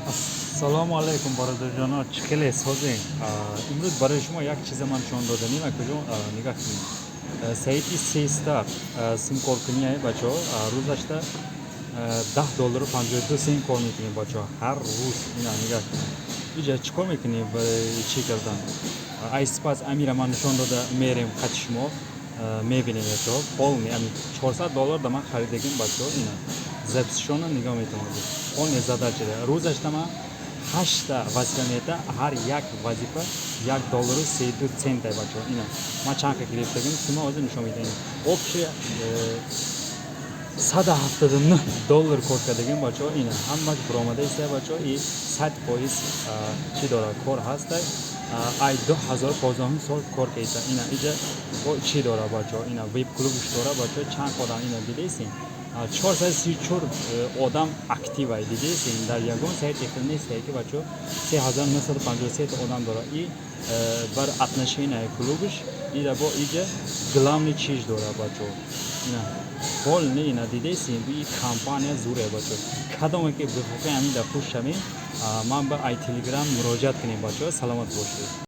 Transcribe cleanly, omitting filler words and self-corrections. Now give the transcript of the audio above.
Assalomu alaykum birodarjon, chiqili so'zing. Imroz برای شما یک چیز من نشون دادنی و کجا نگاه کنید. سایت سی استار سیم کار کنی आहे بچه روزش تا $10 52 سیم کار میکنی بچه هر روز اینا نگاه کنید. اینجا چیکار میکنی برای چی کردن؟ ایسپاس امیر من نشون داده میریم کاتشمو میبینیم تو پول می ام $400 دام خریدگیم بچه اینا زبسشون نگاه میتونید. اون زیاده چیه روزش تمام 8 وظیفه میده هر یک وظیفه $1.32 بچه اینا ما چند گرفتیم سیما از نشون میدیم اوکی $179 کار کردیم بچه اینا همش برآمده است بچه این 100% چی داره کار هست ای 2015 سال کار کرده اینا اینجا چی داره بچه اینا ویب کلوبش داره بچه چند خدا اینا دیدین 434 آدم اکتیو आहे دیدین در یگان سایت اکرانی است که بچه 3953 آدم داره این بر اتنشین आहे کلوبش این با اینجا گلامنی چیز داره بچه اینا پول نه اینا دیدین این کمپانی زوره بچه کدومی که بخوام همین دفعه شمی من با ای تلگرام مراجعت کنیم بچه سلامت باشید